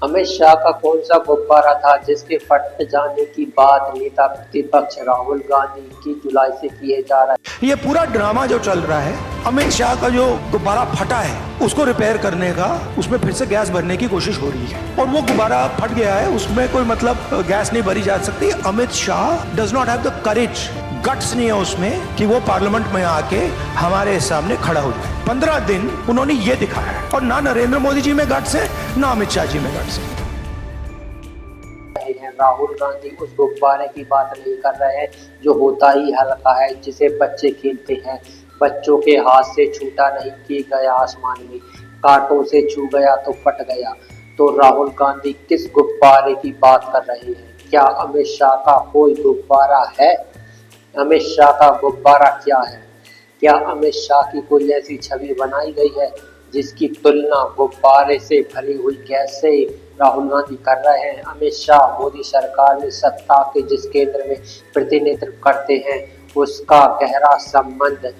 अमित शाह का कौन सा गुब्बारा था जिसके फट जाने की बात नेता प्रतिपक्ष राहुल गांधी की जुलाई से किए जा रहा है? ये पूरा ड्रामा जो चल रहा है, अमित शाह का जो गुब्बारा फटा है उसको रिपेयर करने का, उसमें फिर से गैस भरने की कोशिश हो रही है और वो गुब्बारा फट गया है, उसमें कोई मतलब गैस नहीं भरी जा सकती। Amit Shah does not have the courage, guts नहीं है उसमें कि वो पार्लियामेंट में आके हमारे सामने खड़ा हो जाए। 15 दिन उन्होंने ये दिखाया है और ना नरेंद्र मोदी जी में गट्स है, ना अमित शाह जी में गट्स है। राहुल गांधी उस गुब्बारे की बात नहीं कर रहे हैं जो होता ही हल्का है, जिसे बच्चे खेलते हैं। बच्चों के हाथ से छूटा नहीं कि गया आसमान में, कांटों से छू गया तो फट गया। तो राहुल गांधी किस गुब्बारे की बात कर रहे हैं? क्या अमित शाह का कोई गुब्बारा है? अमित शाह का गुब्बारा क्या है? क्या अमित शाह की कोई ऐसी छवि बनाई गई है जिसकी तुलना गुब्बारे से भरी हुई गैस से राहुल गांधी कर रहे हैं? अमित शाह मोदी सरकार में सत्ता के जिस केंद्र में प्रतिनिधित्व करते हैं उसका गहरा संबंध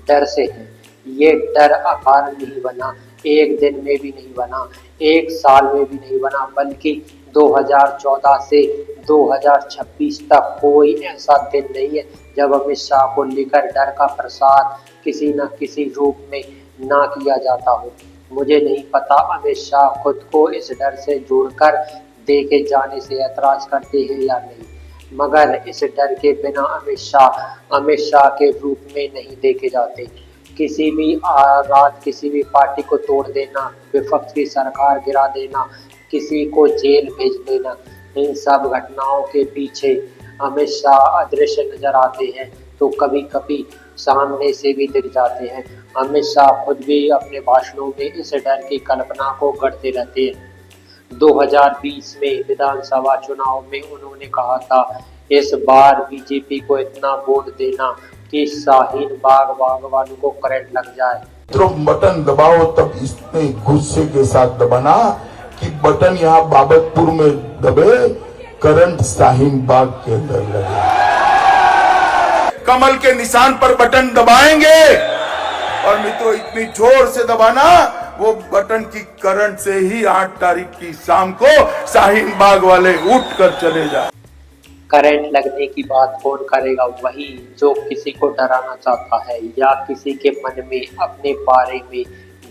डर से है। ये डर अकारण नहीं बना, एक दिन में भी नहीं बना, एक साल में भी नहीं बना, बल्कि 2014 से 2026 तक कोई ऐसा दिन नहीं है जब अमित शाह को लेकर डर का प्रसार किसी न किसी रूप में ना किया जाता हो। मुझे नहीं पता अमित शाह खुद को इस डर से जोड़कर देखे जाने से ऐतराज करते हैं या नहीं, मगर इस डर के बिना अमित शाह के रूप में नहीं देखे जाते। किसी भी रात किसी भी पार्टी को तोड़ देना, विपक्ष की सरकार गिरा देना, किसी को जेल भेज देना, इन सब घटनाओं के पीछे अमित शाह अदृश्य नजर आते हैं तो कभी कभी सामने से भी दिख जाते हैं। अमित शाह खुद भी अपने भाषणों में इस डर की कल्पना को गढ़ते रहते हैं। 2020 में विधानसभा चुनाव में उन्होंने कहा था, इस बार बीजेपी को इतना वोट देना कि शाहीन बाग वालों को करंट लग जाए। तो बटन दबाओ तब इतने गुस्से के साथ दबाना कि बटन यहाँ बाबतपुर में दबे, करंट शाहीन बाग के अंदर लगे। कमल के निशान पर बटन दबाएंगे और मित्रों इतनी जोर से दबाना वो बटन की करंट से ही 8 तारीख की शाम को शाहीन बाग वाले उठ कर चले जाए। करंट लगने की बात कौन करेगा? वही जो किसी को डराना चाहता है या किसी के मन में अपने बारे में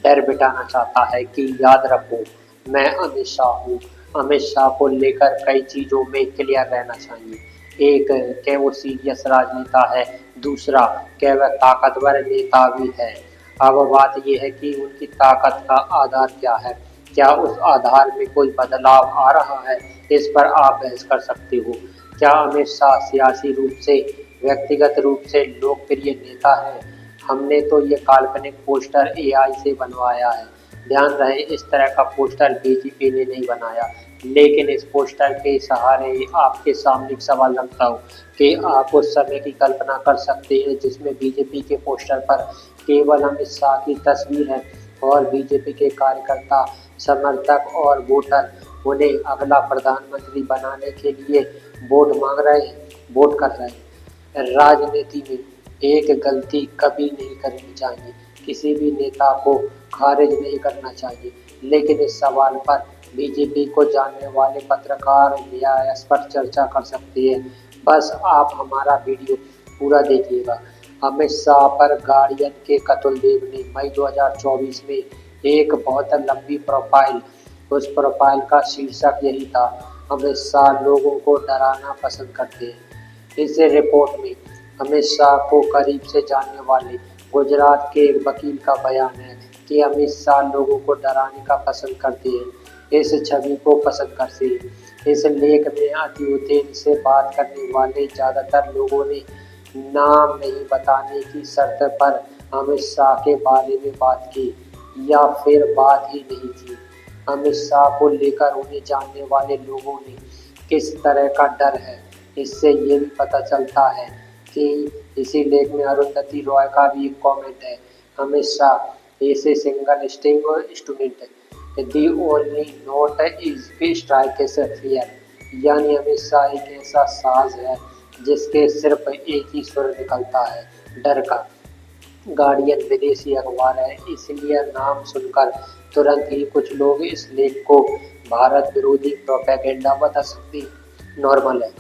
डर बिठाना चाहता है कि याद रखो मैं अमित शाह हूँ। अमित शाह को लेकर कई चीजों में क्लियर रहना चाहिए। एक, क्या वो सीरियस राजनेता है? दूसरा, क्या वह ताकतवर नेता भी है? अब बात यह है कि उनकी ताकत का आधार क्या है? क्या उस आधार में कोई बदलाव आ रहा है? इस पर आप बहस कर सकते हो। क्या अमित शाह सियासी रूप से, व्यक्तिगत रूप से लोकप्रिय नेता है? हमने तो ये काल्पनिक पोस्टर AI से बनवाया है। ध्यान रहे इस तरह का पोस्टर बीजेपी ने नहीं बनाया, लेकिन इस पोस्टर के सहारे आपके सामने एक सवाल रखता हूँ कि आप उस समय की कल्पना कर सकते हैं जिसमें बीजेपी के पोस्टर पर केवल अमित शाह की तस्वीर है और बीजेपी के कार्यकर्ता, समर्थक और वोटर उन्हें अगला प्रधानमंत्री बनाने के लिए वोट मांग रहे हैं, वोट कर रहे हैं। राजनीति में एक गलती कभी नहीं करनी चाहिए, किसी भी नेता को खारिज नहीं करना चाहिए, लेकिन इस सवाल पर बीजेपी को जानने वाले पत्रकार या इस पर चर्चा कर सकते हैं। बस आप हमारा वीडियो पूरा देखिएगा। अमित शाह पर गार्डियन के कपिल देव ने मई 2024 में एक बहुत लंबी प्रोफाइल, उस प्रोफाइल का शीर्षक यही था, अमित शाह लोगों को डराना पसंद करते हैं। इस रिपोर्ट में अमित शाह को करीब से जानने वाले गुजरात के एक वकील का बयान है कि अमित शाह लोगों को डराने का पसंद करते हैं, इस छवि को पसंद करते हैं। इस लेख में अतिउद्देश्य से बात करने वाले ज्यादातर लोगों ने नाम नहीं बताने की शर्त पर अमित शाह के बारे में बात की या फिर बात ही नहीं की। अमित शाह को लेकर उन्हें जानने वाले लोगों ने किस तरह का डर है, इससे ये भी पता चलता है कि इसी लेख में अरुंधति रॉय का भी एक कमेंट है, अमित शाह ऐसे single student the only note is strike fear, यानी अमित शाह एक ऐसा साज है जिसके सिर्फ एक ही सुर निकलता है, डर का। गार्डियन विदेशी अखबार है, इसलिए नाम सुनकर तुरंत ही कुछ लोग इस लेख को भारत विरोधी प्रोपेगेंडा बता सकती नॉर्मल है,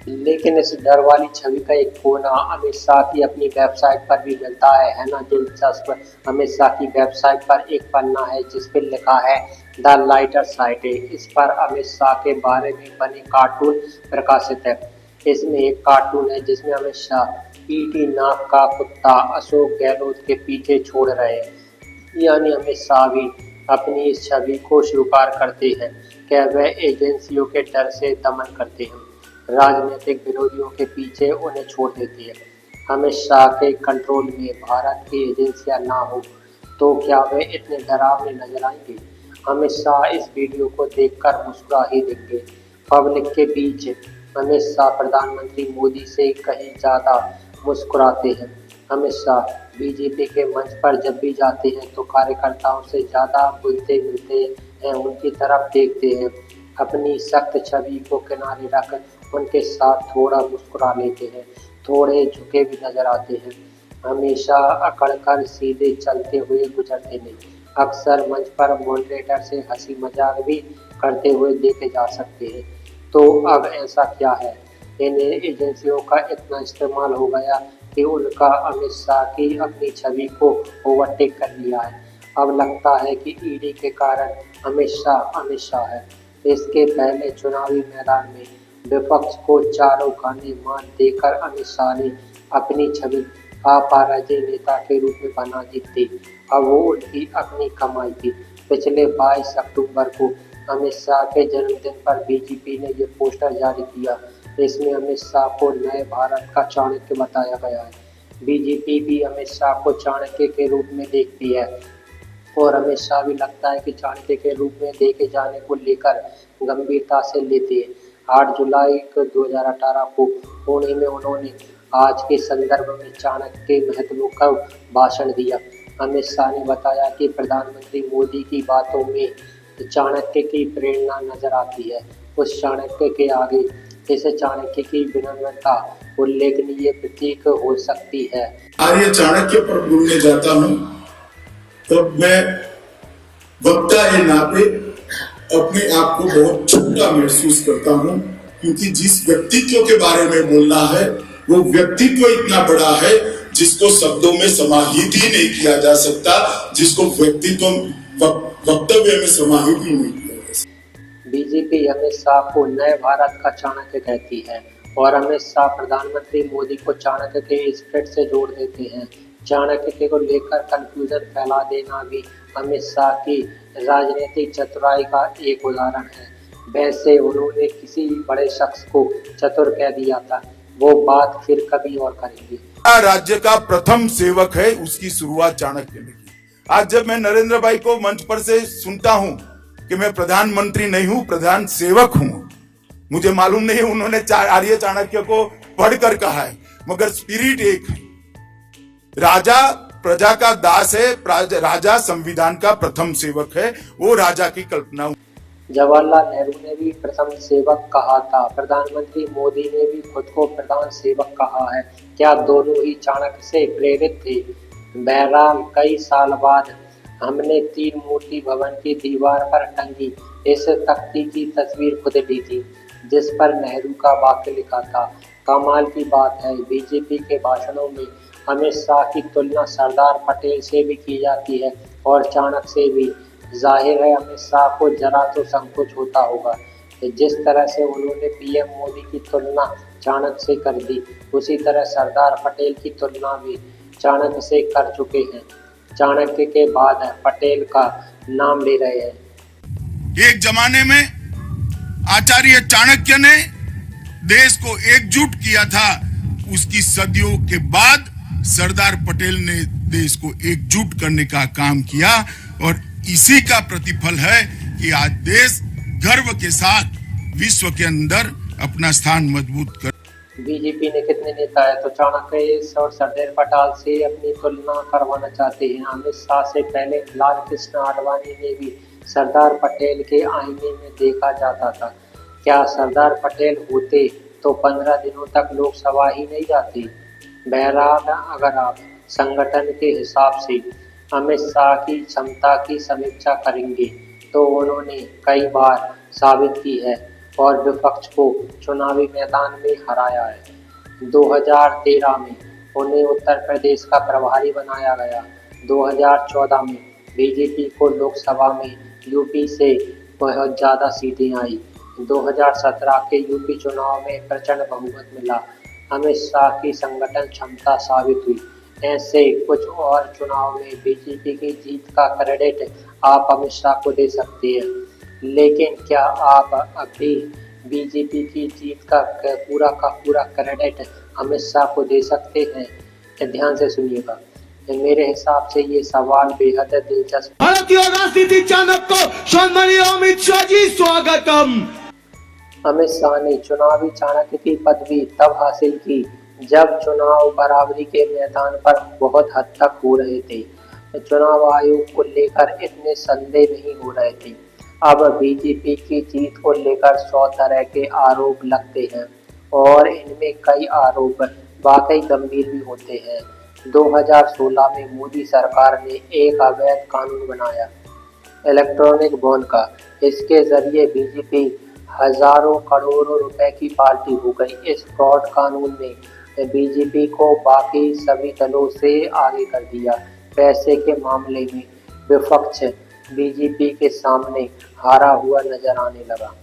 लेकिन इस डर वाली छवि का एक कोना अमित शाह की अपनी वेबसाइट पर भी मिलता है ना दिलचस्प। अमित शाह की वेबसाइट पर एक पन्ना है जिस पर लिखा है द लाइटर साइड। इस पर अमित शाह के बारे में बने कार्टून प्रकाशित है। इसमें एक कार्टून है जिसमें अमित शाह ईटी नाक का कुत्ता अशोक गहलोत के पीछे छोड़ रहे हैं, यानी अमित शाह भी अपनी इस छवि को स्वीकार करते हैं कि वह एजेंसियों के डर से दमन करते हैं, राजनीतिक विरोधियों के पीछे उन्हें छोड़ देती है। अमित शाह के कंट्रोल में भारत की एजेंसियां ना हो तो क्या वे इतने डरावने नजर आएंगे? अमित शाह इस वीडियो को देखकर मुस्कुरा ही देंगे। पब्लिक के बीच अमित शाह प्रधानमंत्री मोदी से कहीं ज्यादा मुस्कुराते हैं। अमित शाह बीजेपी के मंच पर जब भी जाते हैं तो कार्यकर्ताओं से ज्यादा बुलते मिलते हैं, उनकी तरफ देखते हैं, अपनी सख्त छवि को किनारे रख उनके साथ थोड़ा मुस्कुरा लेते हैं, थोड़े झुके भी नजर आते हैं। हमेशा अकड़कर सीधे चलते हुए गुजरते नहीं। अक्सर मंच पर मॉडरेटर से हंसी मजाक भी करते हुए देखे जा सकते हैं। तो अब ऐसा क्या है, इन एजेंसियों का इतना इस्तेमाल हो गया कि उनका अमित शाह की अपनी छवि को ओवरटेक कर लिया है। अब लगता है कि ईडी के कारण अमित शाह है। इसके पहले चुनावी मैदान में विपक्ष को चारों खाने मार देकर अमित शाह ने अपनी छवि अपराजय नेता के रूप में बना दी थी। अब वो उनकी अपनी कमाई थी। पिछले 22 अक्टूबर को अमित शाह के जन्मदिन पर बीजेपी ने ये पोस्टर जारी किया। इसमें अमित शाह को नए भारत का चाणक्य बताया गया है। बीजेपी भी अमित शाह को चाणक्य के रूप में देखती है और अमित शाह भी लगता है कि चाणक्य के रूप में देखे जाने को लेकर गंभीरता से लेते हैं। 8 जुलाई 2018 को पुणे में उन्होंने आज के संदर्भ में चाणक्य के महत्व का भाषण दिया। अमित शाह ने बताया कि प्रधानमंत्री मोदी की बातों में चाणक्य की प्रेरणा नजर आती है। उस चाणक्य के आगे इस चाणक्य की विनम्रता उल्लेखनीय प्रतीक हो सकती है। आर्य चाणक्य पर बोलने जाता हूँ तब मैं वक्ता के नाते अपने आप को बहुत छोटा महसूस करता हूँ, क्योंकि जिस व्यक्तित्व के बारे में बोलना है वो व्यक्तित्व इतना बड़ा है जिसको शब्दों में समाहित ही नहीं किया जा सकता, जिसको व्यक्तित्व वक्तव्य में समाहित ही नहीं किया जा सकता। बीजेपी अमित शाह को नए भारत का चाणक्य कहती है और अमित शाह प्रधानमंत्री मोदी को चाणक्य के स्पिरिट से जोड़ देते हैं। चाणक्य को लेकर कंफ्यूजन फैला देना भी अमित शाह की राजनीतिक चतुराई का एक उदाहरण है। वैसे उन्होंने किसी बड़े शख्स को चतुर कह दिया था, वो बात फिर कभी और करेंगे। राज्य का प्रथम सेवक है, उसकी शुरुआत चाणक्य ने की। आज जब मैं नरेंद्र भाई को मंच पर से सुनता हूं कि मैं प्रधानमंत्री नहीं हूं, प्रधान सेवक हूं, मुझे मालूम नहीं उन्होंने आर्य चाणक्य को पढ़कर कहा है, मगर स्पिरिट एक है। राजा प्रजा का दास है, राजा संविधान का प्रथम सेवक है, वो राजा की कल्पना। जवाहरलाल नेहरू ने भी प्रथम सेवक कहा था, प्रधानमंत्री मोदी ने भी खुद को प्रधान सेवक कहा है। क्या दोनों ही चाणक्य से प्रेरित थे? बहरहाल कई साल बाद हमने 3 मूर्ति भवन की दीवार पर टंगी इस तख्ती की तस्वीर खुद ली थी जिस पर नेहरू का वाक्य लिखा था। कमाल की बात है, बीजेपी के भाषणों में अमित शाह की तुलना सरदार पटेल से भी की जाती है और चाणक्य से भी। जाहिर है अमित शाह को जरा तो संकोच होता होगा। जिस तरह से उन्होंने पीएम मोदी की तुलना चाणक्य से कर दी, उसी तरह सरदार पटेल की तुलना भी चाणक्य से कर चुके हैं। चाणक्य के बाद पटेल का नाम ले रहे हैं। एक जमाने में आचार्य चाणक्य ने देश को एकजुट किया था, उसकी सदियों के बाद सरदार पटेल ने देश को एकजुट करने का काम किया और इसी का प्रतिफल है कि आज देश गर्व के साथ विश्व के अंदर अपना स्थान मजबूत कर। बीजेपी ने कितने नेता है तो चाणक्य और सरदार पटेल से अपनी तुलना करवाना चाहते हैं। अमित शाह से पहले लाल कृष्ण आडवाणी ने भी सरदार पटेल के आईने में देखा जाता था। क्या सरदार पटेल होते तो 15 दिनों तक लोकसभा ही नहीं जाती। बहरहाल अगर आप संगठन के हिसाब से अमित शाह की क्षमता की समीक्षा करेंगे तो उन्होंने कई बार साबित की है और विपक्ष को चुनावी मैदान में हराया है। 2013 में उन्हें उत्तर प्रदेश का प्रभारी बनाया गया। 2014 में बीजेपी को लोकसभा में यूपी से बहुत ज़्यादा सीटें आई। 2017 के यूपी चुनाव में प्रचंड बहुमत मिला। अमित शाह की संगठन क्षमता साबित हुई। ऐसे कुछ और चुनाव में बीजेपी की जीत का क्रेडिट आप अमित शाह को दे सकते हैं, लेकिन क्या आप अभी बीजेपी की जीत का पूरा क्रेडिट अमित शाह को दे सकते हैं? ध्यान से सुनिएगा। मेरे हिसाब से ये सवाल बेहद दिलचस्प। भारतीय राजनीति चाणक्य सम्मानीय अमित शाह जी, स्वागतम। अमित शाह ने चुनावी चाणक्य की पदवी तब हासिल की जब चुनाव बराबरी के मैदान पर बहुत हद तक हो रहे थे। चुनाव आयोग को लेकर इतने संदेह नहीं हो रहे थे। अब बीजेपी की जीत को लेकर 100 तरह के आरोप लगते हैं और इनमें कई आरोप वाकई गंभीर भी होते हैं। 2016 में मोदी सरकार ने एक अवैध कानून बनाया, इलेक्ट्रॉनिक बॉन्ड का। इसके जरिए बीजेपी हजारों करोड़ों रुपए की पार्टी हो गई। इस फ्रॉड कानून ने बीजेपी को बाकी सभी दलों से आगे कर दिया। पैसे के मामले में विपक्ष बीजेपी के सामने हारा हुआ नजर आने लगा।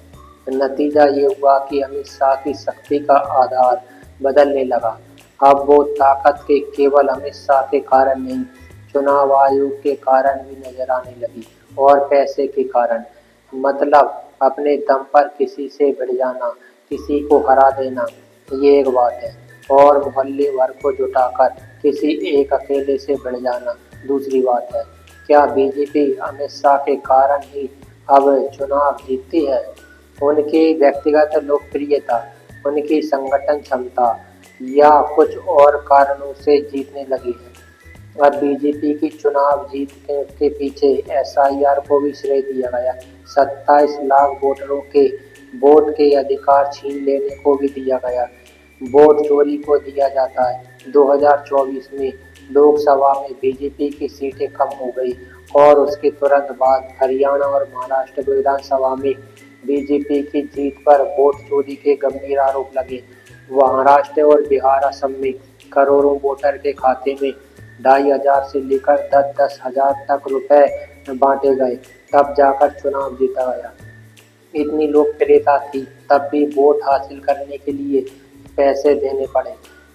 नतीजा ये हुआ कि अमित शाह की शक्ति का आधार बदलने लगा। अब वो ताकत के केवल अमित शाह के कारण नहीं, चुनाव आयोग के कारण भी नजर आने लगी और पैसे के कारण। मतलब अपने दम पर किसी से भिड़ जाना, किसी को हरा देना, ये एक बात है, और मोहल्ले भर को जुटाकर किसी एक अकेले से भिड़ जाना दूसरी बात है। क्या बीजेपी अमित शाह के कारण ही अब चुनाव जीतती है? उनकी व्यक्तिगत लोकप्रियता, उनकी संगठन क्षमता या कुछ और कारणों से जीतने लगी है? अब बीजेपी की चुनाव जीत के पीछे एसआईआर को भी श्रेय दिया गया। 27 लाख वोटरों के वोट के अधिकार छीन लेने को भी दिया गया। वोट चोरी को दिया जाता है। 2024 में लोकसभा में बीजेपी की सीटें कम हो गई और उसके तुरंत बाद हरियाणा और महाराष्ट्र विधानसभा में बीजेपी की जीत पर वोट चोरी के गंभीर आरोप लगे। महाराष्ट्र और बिहार, असम में करोड़ों वोटर के खाते में 2,500 से लेकर 10-10 हजार तक रुपए बांटे गए, तब जाकर चुनाव जीता गया। इतनी लोकप्रियता थी तब भी वोट हासिल करने के लिए पैसे देने पड़े,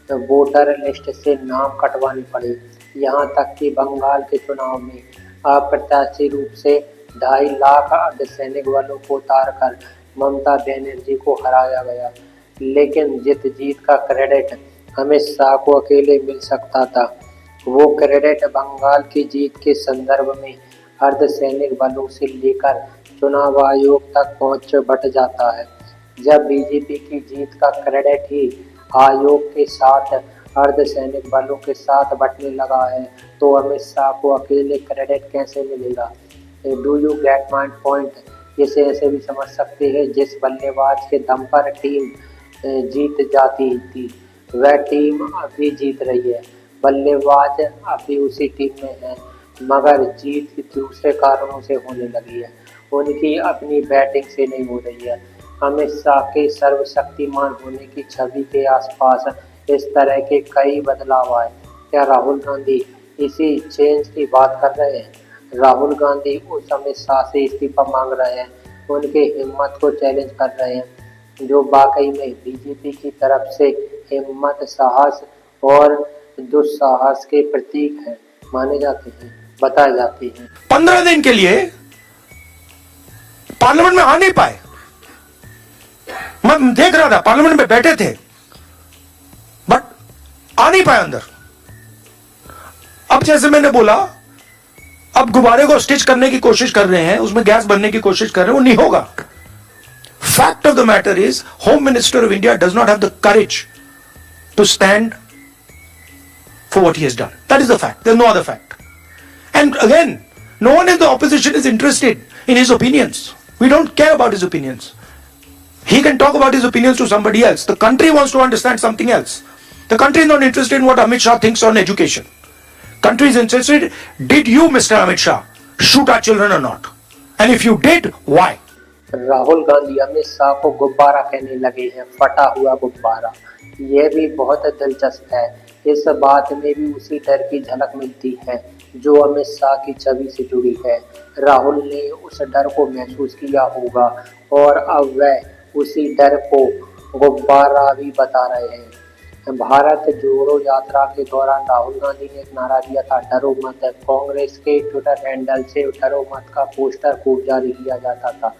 वोटर लिस्ट से नाम कटवाने पड़े। यहाँ तक कि बंगाल के चुनाव में अप्रत्याशित रूप से 2.5 लाख अर्धसैनिक बलों को उतारकर ममता बनर्जी को हराया गया। लेकिन जीत का क्रेडिट अमित शाह को अकेले मिल सकता था। वो क्रेडिट बंगाल की जीत के संदर्भ में अर्धसैनिक बलों से लेकर चुनाव आयोग तक पहुंच बट जाता है। जब बीजेपी की जीत का क्रेडिट ही आयोग के साथ अर्धसैनिक बलों के साथ बंटने लगा है, तो अमित शाह को अकेले क्रेडिट कैसे मिलेगा? Do you get my point? इसे ऐसे भी समझ सकते हैं, जिस बल्लेबाज के दम पर टीम जीत जाती थी वह टीम अभी जीत रही है। बल्लेबाज अभी उसी टीम में है, मगर जीत दूसरे कारणों से होने लगी है, उनकी अपनी बैटिंग से नहीं हो रही है। अमित शाह के सर्वशक्तिमान होने की छवि के आसपास इस तरह के कई बदलाव आए। क्या राहुल गांधी इसी चेंज की बात कर रहे हैं? राहुल गांधी उस अमित शाह से इस्तीफा मांग रहे हैं, उनके हिम्मत को चैलेंज कर रहे हैं, जो वाकई में बीजेपी की तरफ से हिम्मत, साहस और दुस्साहस के प्रतीक हैं, माने जाते हैं, बताए जाते हैं। 15 दिन के लिए पार्लियामेंट में आ नहीं पाए। मैं देख रहा था, पार्लियामेंट में बैठे थे बट आ नहीं पाए अंदर। अब जैसे मैंने बोला, अब गुब्बारे को स्टिच करने की कोशिश कर रहे हैं, उसमें गैस भरने की कोशिश कर रहे हैं, वो नहीं होगा। Fact of the matter is, home minister of India does not have the courage to stand for what he has done. That is the fact. There's no other fact. And again, no one in the opposition is interested in his opinions. We don't care about his opinions. He can talk about his opinions to somebody else. The country wants to understand something else. The country is not interested in what Amit Shah thinks on education. Country is interested, did you, Mr. Amit Shah, shoot our children or not? And if you did, why? Rahul Gandhi Amit Shah को गुब्बारा कहने लगे हैं, फटा हुआ गुब्बारा। यह भी बहुत दिलचस्प है। इस बात में भी उसी डर की झलक मिलती है जो अमित शाह की छवि से जुड़ी है। राहुल ने उस डर को महसूस किया होगा और अब वह उसी डर को गुब्बारा भी बता रहे हैं। भारत जोड़ो यात्रा के दौरान राहुल गांधी ने एक नारा दिया था, डरो मत। कांग्रेस के ट्विटर हैंडल से डरो मत का पोस्टर खूब जारी किया जाता था।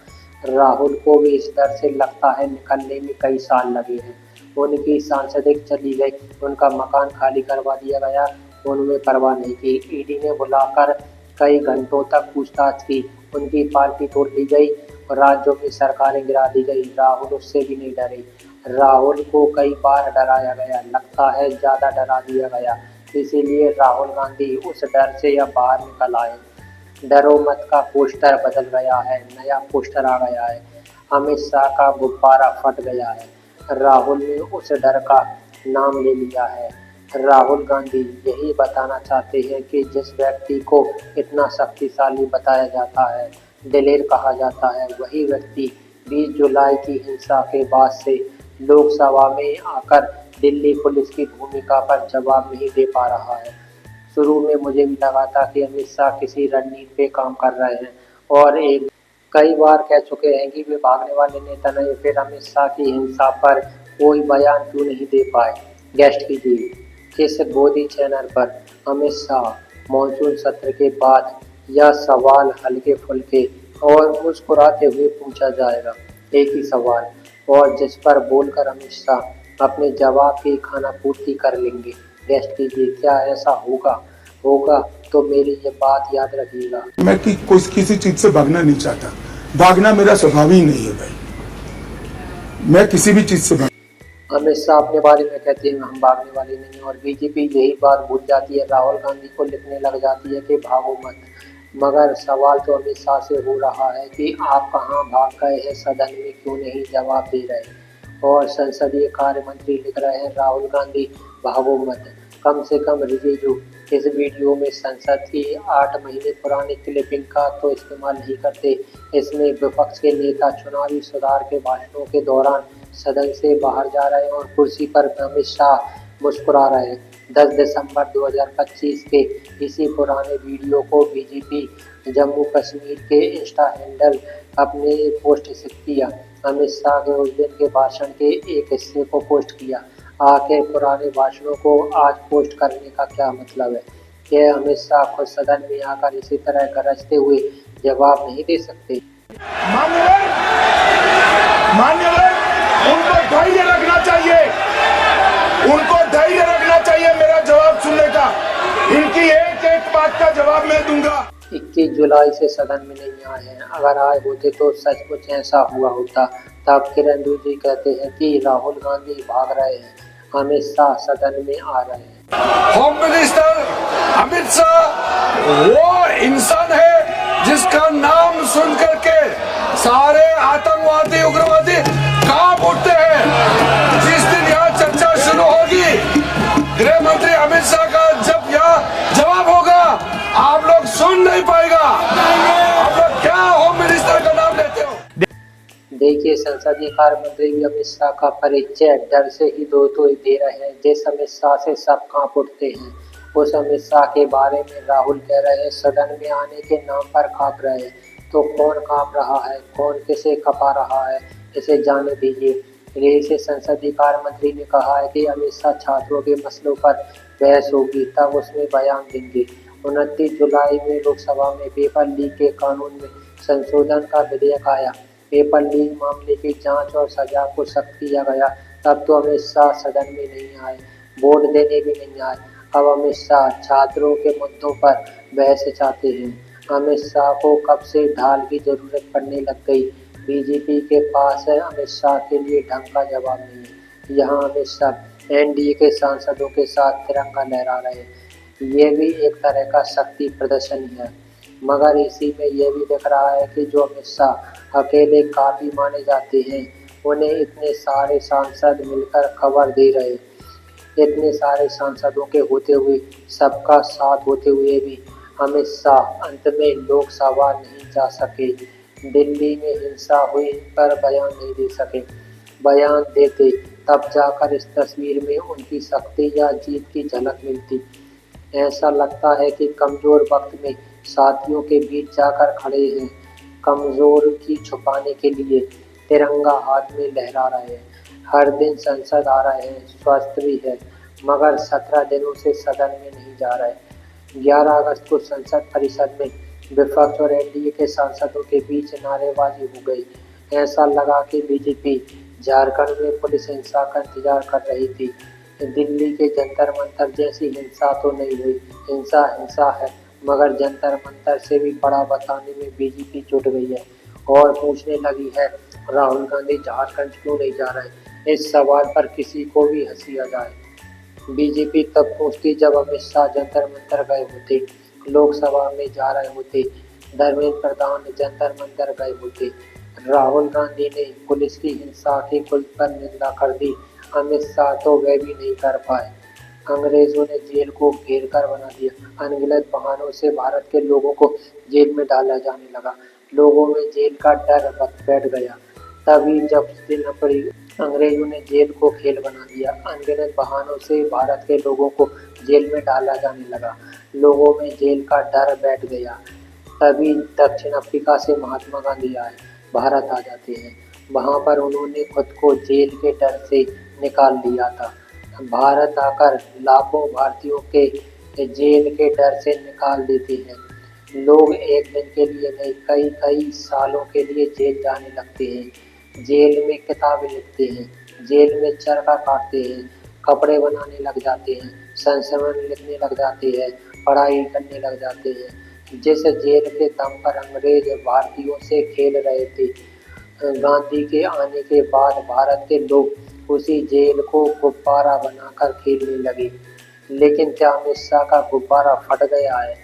राहुल को भी इस डर से लगता है निकलने में कई साल लगे हैं। उनकी सांसदिक चली गई, उनका मकान खाली करवा दिया गया, उनमें परवाह नहीं की। ईडी ने बुलाकर कई घंटों तक पूछताछ की, उनकी पार्टी तोड़ दी गई और राज्यों में सरकारें गिरा दी गई। राहुल उससे भी नहीं डरे। राहुल को कई बार डराया गया, लगता है ज्यादा डरा दिया गया, इसीलिए राहुल गांधी उस डर से अब बाहर निकल आए। डरो मत का पोस्टर बदल गया है, नया पोस्टर आ गया है। अमित शाह का गुब्बारा फट गया है। राहुल ने उस डर का नाम ले लिया है। राहुल गांधी यही बताना चाहते हैं कि जिस व्यक्ति को इतना शक्तिशाली बताया जाता है, दिलेर कहा जाता है, वही व्यक्ति 20 जुलाई की हिंसा के बाद से लोकसभा में आकर दिल्ली पुलिस की भूमिका पर जवाब नहीं दे पा रहा है। शुरू में मुझे भी लगा था कि अमित शाह किसी रणनीति पे काम कर रहे हैं और कई बार कह चुके हैं कि वे भागने वाले नेता नहीं। फिर अमित शाह की हिंसा पर कोई बयान क्यों नहीं दे पाए? गेस्ट कीजिए किस गोदी चैनल पर अमित शाह मॉनसून सत्र के बाद यह सवाल हल्के फुल्के और मुस्कुराते हुए पूछा जाएगा। एक ही सवाल और जिस पर बोलकर अमित शाह अपने जवाब की खाना पूर्ति कर लेंगे। गेस्ट कीजिए, क्या ऐसा होगा तो मेरी ये बात याद रखिएगा। मैं किसी चीज से भागना नहीं चाहता। भागना मेरा स्वभाव ही नहीं है भाई। मैं किसी भी चीज से अमित शाह अपने बारे में कहते हैं हम भागने वाले नहीं, और बीजेपी यही बात भूल जाती है। राहुल गांधी को लिखने लग जाती है कि भागो मत। मगर सवाल तो अमित शाह से हो रहा है कि आप कहां भाग गए हैं, सदन में क्यों नहीं जवाब दे रहे। और संसदीय कार्य मंत्री लिख रहे हैं राहुल गांधी भागो मत। कम से कम रिजिजू इस वीडियो में संसद की 8 महीने पुरानी क्लिपिंग का तो इस्तेमाल नहीं करते। इसमें विपक्ष के नेता चुनावी सुधार के भाषणों के दौरान सदन से बाहर जा रहे हैं और कुर्सी पर अमित शाह मुस्कुरा रहे हैं। 10 दिसंबर 2025 के इसी पुराने वीडियो को बीजेपी जम्मू कश्मीर के इंस्टा हैंडल अपने पोस्ट से किया। अमित शाह के उस दिन के भाषण के एक हिस्से को पोस्ट किया। आके पुराने भाषणों को आज पोस्ट करने का क्या मतलब है? क्या अमित शाह खुद सदन में आकर इसी तरह गरजते हुए जवाब नहीं दे सकते? मान्यवर, उनको धैर्य रखना चाहिए, उनको धैर्य रखना चाहिए मेरा जवाब सुनने का। इनकी एक एक बात का जवाब मैं दूंगा। 21 जुलाई से सदन में नहीं आए हैं। अगर आए होते तो सचमुच ऐसा हुआ होता। तब किरण रिजिजू कहते हैं कि राहुल गांधी भाग रहे हैं, अमित शाह सदन में आ रहे हैं। होम मिनिस्टर अमित शाह वो इंसान है जिसका नाम सुन करके सारे आतंकवादी उग्रवादी कांप उठते हैं। जिस दिन यहाँ चर्चा शुरू होगी गृह मंत्री अमित शाह का जब यहाँ जवाब होगा आप लोग सुन नहीं पाएगा। आप लोग क्या होम मिनिस्टर का नाम लेते हो? देखिए, संसदीय कार्य मंत्री भी अमित शाह का परिचय डर से ही दे रहे हैं। जिस अमित शाह से सब कांप उठते हैं उस अमित शाह के बारे में राहुल कह रहे हैं सदन में आने के नाम पर कांप रहे हैं। तो कौन कांप रहा है, कौन किसे कपा रहा है, इसे जाने दीजिए। रेल से संसदीय कार्य मंत्री ने कहा है कि अमित शाह छात्रों के मसलों पर बहस होगी तब उसमें बयान देंगे। 29 जुलाई में लोकसभा में पेपर लीक के कानून में संशोधन का विधेयक आया। पेपर लीक मामले की जांच और सजा को सख्त किया गया। तब तो अमित शाह सदन में नहीं आए, वोट देने भी नहीं आए। अब अमित शाह छात्रों के मुद्दों पर बहस चाहते हैं। अमित शाह को कब से ढाल की जरूरत पड़ने लग गई। बीजेपी के पास है अमित शाह के लिए ढंग का जवाब नहीं है। यहाँ अमित शाह एनडीए के सांसदों के साथ तिरंगा लहरा रहे हैं। ये भी एक तरह का शक्ति प्रदर्शन ही है। मगर इसी में यह भी दिख रहा है कि जो अमित शाह अकेले काफी माने जाते हैं उन्हें इतने सारे सांसद मिलकर खबर दे रहे हैं। इतने सारे सांसदों के होते हुए, सबका साथ होते हुए भी अमित शाह अंत में लोकसभा नहीं जा सके। दिल्ली में हिंसा हुई पर बयान नहीं दे सके। बयान देते तब जाकर इस तस्वीर में उनकी शक्ति या जीत की झलक मिलती। ऐसा लगता है कि कमजोर वक्त में साथियों के बीच जाकर खड़े हैं, कमजोर की छुपाने के लिए तिरंगा हाथ में लहरा रहे हैं। हर दिन संसद आ रहे हैं, स्वस्थ भी है, मगर 17 दिनों से सदन में नहीं जा रहे। 11 अगस्त को संसद परिसर में विपक्ष और एनडीए के सांसदों के बीच नारेबाजी हो गई। ऐसा लगा कि बीजेपी झारखंड में पुलिस हिंसा का इंतजार कर रही थी। दिल्ली के जंतर मंतर जैसी हिंसा तो नहीं हुई। हिंसा हिंसा है, मगर जंतर मंतर से भी बड़ा बताने में बीजेपी जुट गई है और पूछने लगी है राहुल गांधी झारखंड क्यों नहीं जा रहे। इस सवाल पर किसी को भी हंसी आ जाए। बीजेपी तब पूछती जब अमित शाह जंतर मंतर गए होते, लोकसभा में जा रहे होते, धर्मेंद्र प्रधान जंतर मंतर गए होते। राहुल गांधी ने पुलिस की हिंसा की खुलकर निंदा कर दी। अमित शाह तो वह भी नहीं कर पाए। अंग्रेजों ने जेल को घेर कर बना दिया। अनगिनत बहानों से भारत के लोगों को जेल में डाला जाने लगा। लोगों में जेल का डर बैठ गया। तभी जब दिन पड़ी, अंग्रेजों ने जेल को खेल बना दिया। अनगिनत बहानों से भारत के लोगों को जेल में डाला जाने लगा। लोगों में जेल का डर बैठ गया। तभी दक्षिण अफ्रीका से महात्मा गांधी आए, भारत आ जाते हैं। वहां पर उन्होंने खुद को जेल के डर से निकाल लिया था। भारत आकर लाखों भारतीयों के जेल के डर से निकाल देते हैं। लोग एक दिन के लिए नहीं, कई कई सालों के लिए जेल जाने लगते हैं। जेल में किताबें लिखते हैं, जेल में चरखा काटते हैं, कपड़े बनाने लग जाते हैं, संस्मरण लिखने लग जाते हैं, पढ़ाई करने लग जाते हैं। जिस जेल के दम पर अंग्रेज भारतीयों से खेल रहे थे, गांधी के आने के बाद भारत के लोग उसी जेल को गुब्बारा बनाकर खेलने लगे। लेकिन क्या अमित शाह का गुब्बारा फट गया है?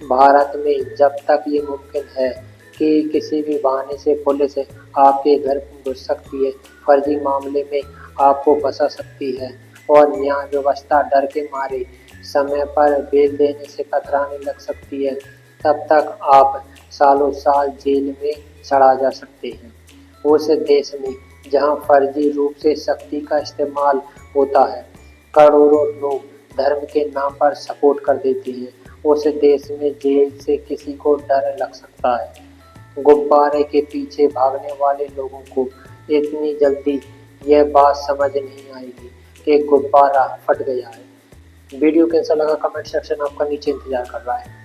भारत में जब तक ये मुमकिन है कि किसी भी बहाने से पुलिस आपके घर घुस सकती है, फर्जी मामले में आपको फंसा सकती है और न्याय व्यवस्था डर के मारे समय पर बेल देने से कतराने लग सकती है, तब तक आप सालों साल जेल में सड़ा जा सकते हैं। उस देश में जहां फर्जी रूप से शक्ति का इस्तेमाल होता है, करोड़ों लोग धर्म के नाम पर सपोर्ट कर देते हैं, उस देश में जेल से किसी को डर लग सकता है। गुब्बारे के पीछे भागने वाले लोगों को इतनी जल्दी यह बात समझ नहीं आएगी कि गुब्बारा फट गया है। वीडियो कैसा लगा कमेंट सेक्शन आपका नीचे इंतजार कर रहा है।